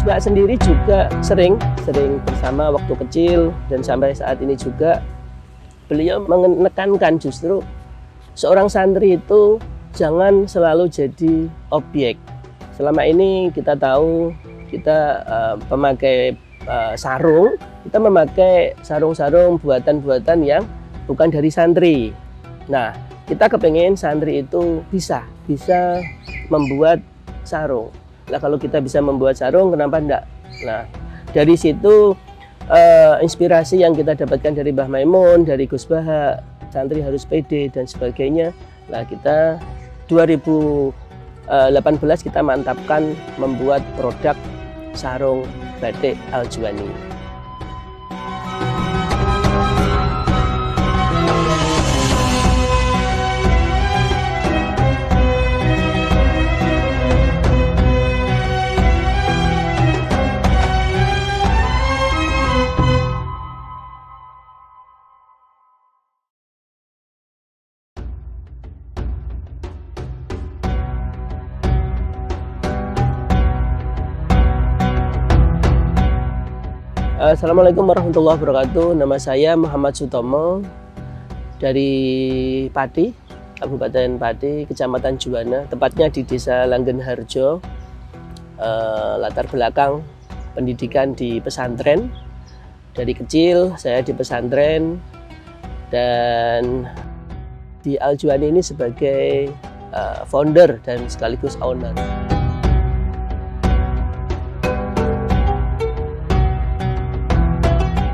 Gus Bak sendiri juga sering bersama waktu kecil dan sampai saat ini juga beliau menekankan justru seorang santri itu jangan selalu jadi objek. Selama ini kita tahu kita pemakai sarung, kita memakai sarung-sarung buatan-buatan yang bukan dari santri. Nah, kita kepengen santri itu bisa membuat sarung. Nah, kalau kita bisa membuat sarung, kenapa enggak? Nah, dari situ inspirasi yang kita dapatkan dari Mbah Maimun, dari Gus Bak, santri harus pede dan sebagainya. Nah, kita 2018 kita mantapkan membuat produk sarung batik Al-Juwani. Assalamualaikum warahmatullahi wabarakatuh. Nama saya Muhammad Sutomo dari Pati, Kabupaten Pati, Kecamatan Juwana, tepatnya di Desa Langgenharjo. Latar belakang pendidikan di pesantren. Dari kecil saya di pesantren dan di Al-Juwani ini sebagai founder dan sekaligus owner.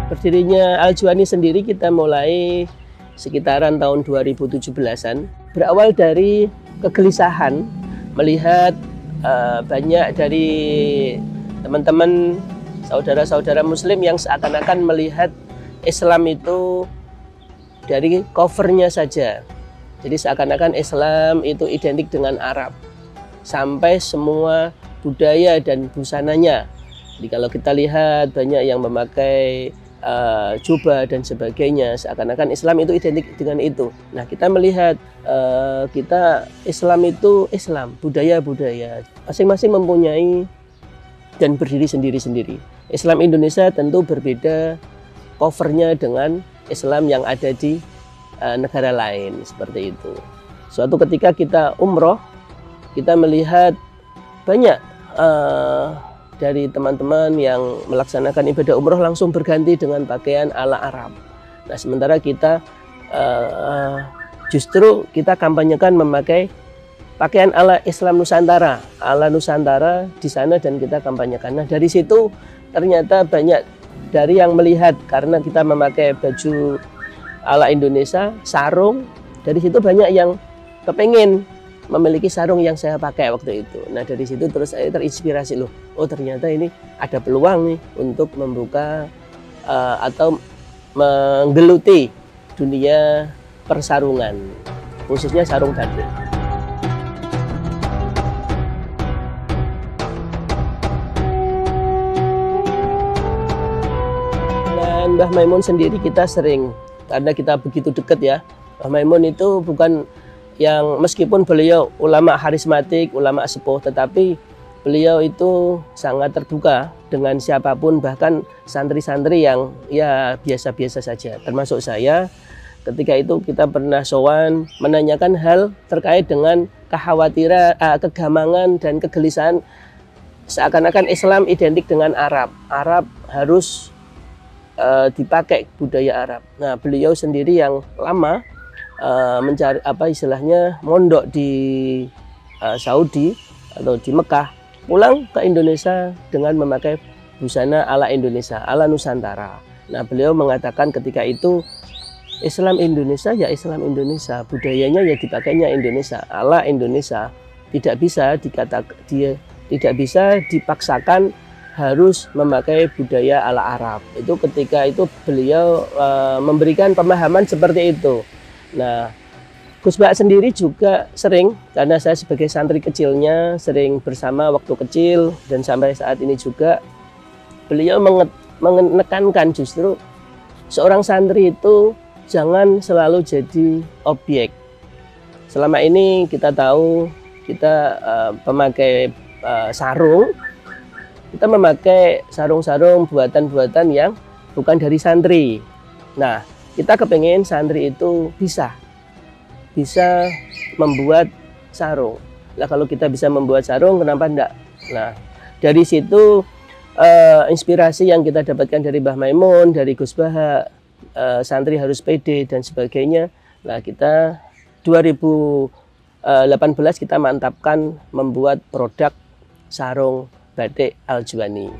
Berdirinya Al-Juwani sendiri kita mulai sekitaran tahun 2017-an. Berawal dari kegelisahan melihat banyak dari teman-teman saudara-saudara muslim yang seakan-akan melihat Islam itu dari covernya saja. Jadi seakan-akan Islam itu identik dengan Arab. Sampai semua budaya dan busananya. Jadi kalau kita lihat banyak yang memakai jubah dan sebagainya, seakan-akan Islam itu identik dengan itu. Nah, kita melihat kita Islam itu Islam, budaya-budaya masing-masing mempunyai dan berdiri sendiri-sendiri. Islam Indonesia tentu berbeda covernya dengan Islam yang ada di negara lain, seperti itu. Suatu ketika kita umroh, kita melihat banyak dari teman-teman yang melaksanakan ibadah umroh langsung berganti dengan pakaian ala Arab. Nah, sementara kita justru kita kampanyekan memakai pakaian ala Islam Nusantara, ala Nusantara di sana, dan kita kampanyekan. Nah, dari situ ternyata banyak dari yang melihat karena kita memakai baju ala Indonesia, sarung, dari situ banyak yang kepengen memiliki sarung yang saya pakai waktu itu. Nah, dari situ terus saya terinspirasi, loh, oh ternyata ini ada peluang nih untuk membuka atau menggeluti dunia persarungan, khususnya sarung batik. Dan Mbah Maimun sendiri kita sering, karena kita begitu dekat ya, Mbah Maimun itu bukan yang meskipun beliau ulama karismatik, ulama sepuh, tetapi beliau itu sangat terbuka dengan siapapun, bahkan santri-santri yang ya biasa-biasa saja, termasuk saya. Ketika itu kita pernah sowan menanyakan hal terkait dengan kekhawatiran, kegamangan dan kegelisahan seakan-akan Islam identik dengan Arab. Arab harus dipakai budaya Arab. Nah, beliau sendiri yang lama mencari istilahnya mondok di Saudi atau di Mekah, pulang ke Indonesia dengan memakai busana ala Indonesia, ala Nusantara. Nah, beliau mengatakan ketika itu Islam Indonesia ya Islam Indonesia, budayanya ya dipakainya Indonesia, ala Indonesia. Tidak bisa tidak bisa dipaksakan harus memakai budaya ala Arab. Itu ketika itu beliau memberikan pemahaman seperti itu. Nah, Gus Bak sendiri juga sering, karena saya sebagai santri kecilnya sering bersama waktu kecil dan sampai saat ini juga beliau menekankan justru seorang santri itu jangan selalu jadi objek. Selama ini kita tahu kita pemakai sarung, kita memakai sarung-sarung buatan-buatan yang bukan dari santri. Nah, kita kepengen santri itu bisa membuat sarung. Nah, kalau kita bisa membuat sarung, kenapa enggak? Nah, dari situ inspirasi yang kita dapatkan dari Mbah Maimun, dari Gus Baha, santri harus pede dan sebagainya. Nah, kita 2018 kita mantapkan membuat produk sarung batik Al-Juwani.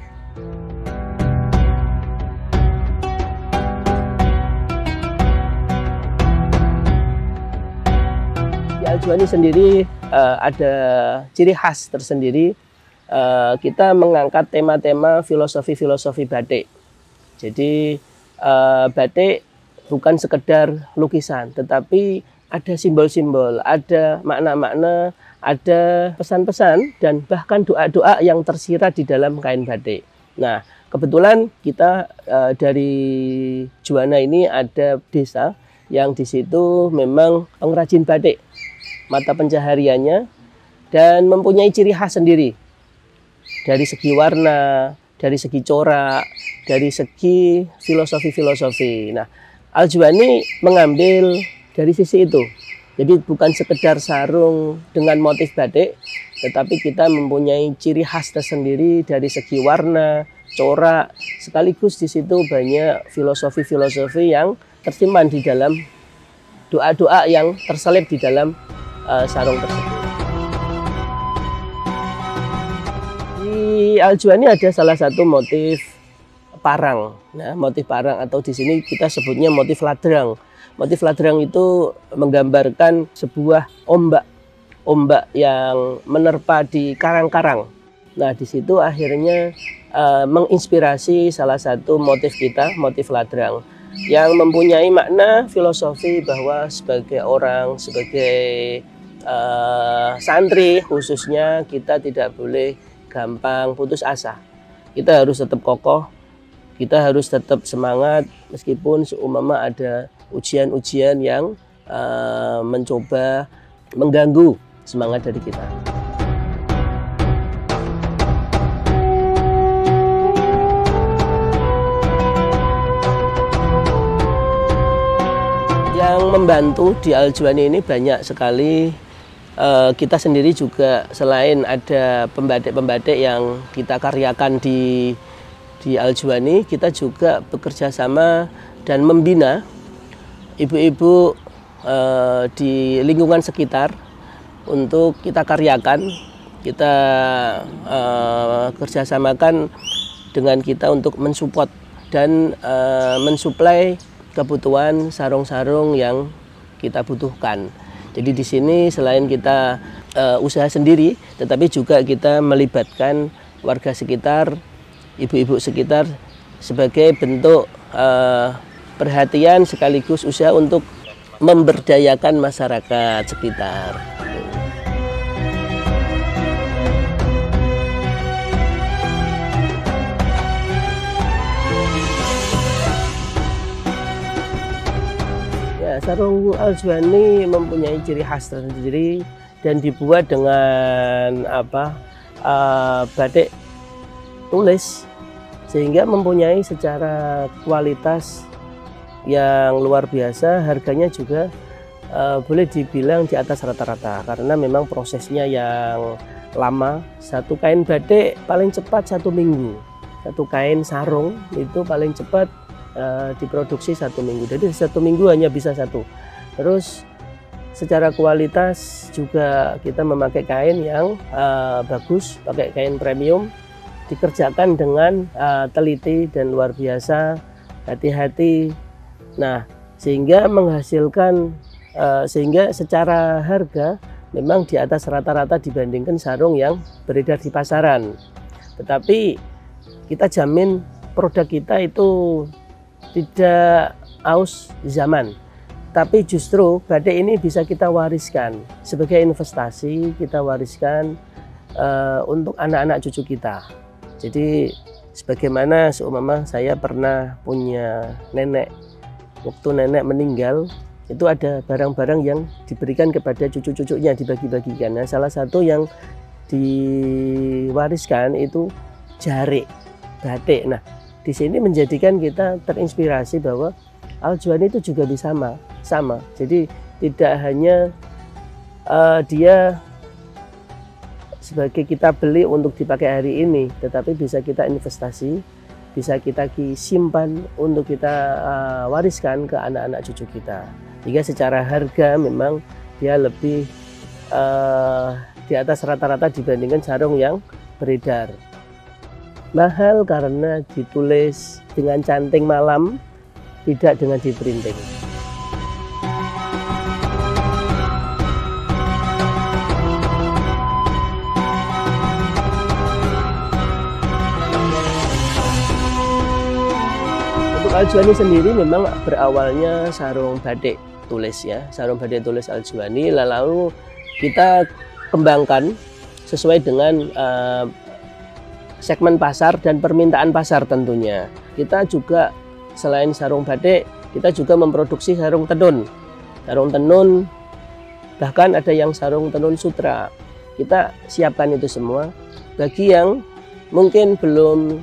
Di Al-Juwani sendiri ada ciri khas tersendiri. Kita mengangkat tema-tema filosofi batik. Jadi batik bukan sekedar lukisan, tetapi ada simbol-simbol, ada makna-makna, ada pesan-pesan, dan bahkan doa-doa yang tersirat di dalam kain batik. Nah, kebetulan kita dari Juwana ini ada desa yang di situ memang pengrajin batik, mata pencahariannya, dan mempunyai ciri khas sendiri. Dari segi warna, dari segi corak, dari segi filosofi. Nah, Al-Juwani mengambil dari sisi itu. Jadi bukan sekedar sarung dengan motif batik, tetapi kita mempunyai ciri khas tersendiri dari segi warna, corak, sekaligus di situ banyak filosofi yang tersimpan di dalam doa-doa yang terselip di dalam sarung tersebut. Di Al-Juwani ada salah satu motif parang. Nah, motif parang atau di sini kita sebutnya motif ladrang. Motif ladrang itu menggambarkan sebuah ombak yang menerpa di karang-karang. Nah, di situ akhirnya menginspirasi salah satu motif kita, motif ladrang, yang mempunyai makna filosofi bahwa sebagai orang, sebagai santri khususnya, kita tidak boleh gampang putus asa. Kita harus tetap kokoh, kita harus tetap semangat meskipun seumpama ada ujian-ujian yang mencoba mengganggu semangat dari kita. Yang membantu di Al-Juwani ini banyak sekali. Kita sendiri juga selain ada pembatik-pembatik yang kita karyakan di Al-Juwani, kita juga bekerja sama dan membina ibu-ibu di lingkungan sekitar untuk kita karyakan, kita kerjasamakan dengan kita untuk mensupport dan mensuplai kebutuhan sarung-sarung yang kita butuhkan. Jadi di sini selain kita usaha sendiri, tetapi juga kita melibatkan warga sekitar, ibu-ibu sekitar sebagai bentuk perhatian sekaligus usaha untuk memberdayakan masyarakat sekitar. Sarung Al-Juwani mempunyai ciri khas tersendiri dan dibuat dengan batik tulis, sehingga mempunyai secara kualitas yang luar biasa. Harganya juga boleh dibilang di atas rata-rata karena memang prosesnya yang lama. Satu kain batik paling cepat 1 minggu, satu kain sarung itu paling cepat diproduksi 1 minggu. Jadi 1 minggu hanya bisa 1. Terus secara kualitas juga kita memakai kain yang bagus, pakai kain premium, dikerjakan dengan teliti dan luar biasa, hati-hati. Nah, sehingga menghasilkan sehingga secara harga memang di atas rata-rata dibandingkan sarung yang beredar di pasaran. Tetapi kita jamin produk kita itu tidak aus zaman, tapi justru batik ini bisa kita wariskan sebagai investasi, kita wariskan untuk anak-anak cucu kita. Jadi sebagaimana seumpama saya pernah punya nenek, waktu nenek meninggal itu ada barang-barang yang diberikan kepada cucu-cucunya, dibagi-bagikan. Nah, salah satu yang diwariskan itu jarik, batik. Nah, di sini menjadikan kita terinspirasi bahwa Al-Juwani itu juga bisa sama. Jadi tidak hanya dia sebagai kita beli untuk dipakai hari ini, tetapi bisa kita investasi, bisa kita simpan untuk kita wariskan ke anak-anak cucu kita. Jika secara harga memang dia lebih di atas rata-rata dibandingkan sarung yang beredar. Mahal karena ditulis dengan canting malam, tidak dengan di printing. Untuk Al-Juwani sendiri memang berawalnya sarung batik tulis ya, sarung batik tulis Al-Juwani, lalu kita kembangkan sesuai dengan segmen pasar dan permintaan pasar tentunya. Kita juga selain sarung batik, kita juga memproduksi sarung tenun. Sarung tenun, bahkan ada yang sarung tenun sutra. Kita siapkan itu semua. Bagi yang mungkin belum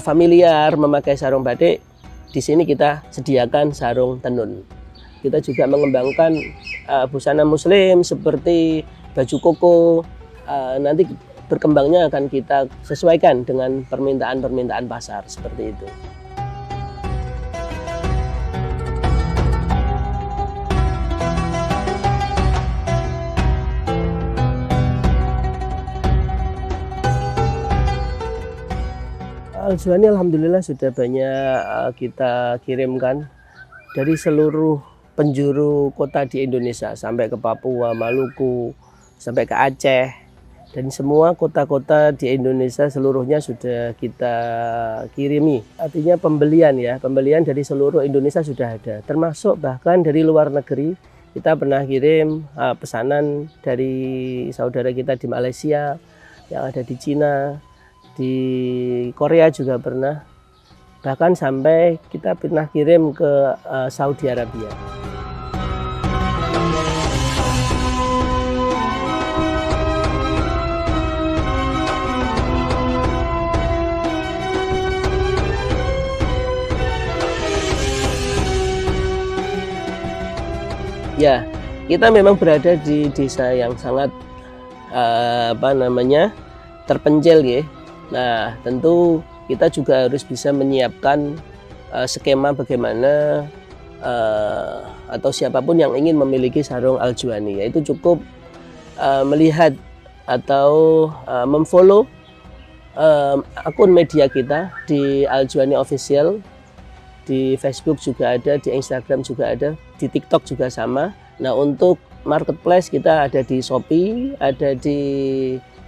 familiar memakai sarung batik, di sini kita sediakan sarung tenun. Kita juga mengembangkan busana muslim seperti baju koko. Nanti berkembangnya akan kita sesuaikan dengan permintaan pasar seperti itu. Al-Juwani alhamdulillah sudah banyak kita kirimkan dari seluruh penjuru kota di Indonesia sampai ke Papua, Maluku, sampai ke Aceh, dan semua kota-kota di Indonesia seluruhnya sudah kita kirimi. Artinya pembelian dari seluruh Indonesia sudah ada, termasuk bahkan dari luar negeri. Kita pernah kirim pesanan dari saudara kita di Malaysia, yang ada di Cina, di Korea juga pernah, bahkan sampai kita pernah kirim ke Saudi Arabia. Ya, kita memang berada di desa yang sangat terpencil ya. Nah, tentu kita juga harus bisa menyiapkan skema bagaimana atau siapapun yang ingin memiliki sarung Al-Juwani, yaitu cukup melihat atau memfollow akun media kita di Al-Juwani Official. Di Facebook juga ada, di Instagram juga ada, di TikTok juga sama. Nah, untuk marketplace kita ada di Shopee, ada di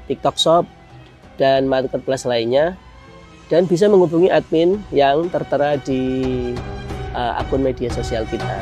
TikTok Shop, dan marketplace lainnya. Dan bisa menghubungi admin yang tertera di akun media sosial kita.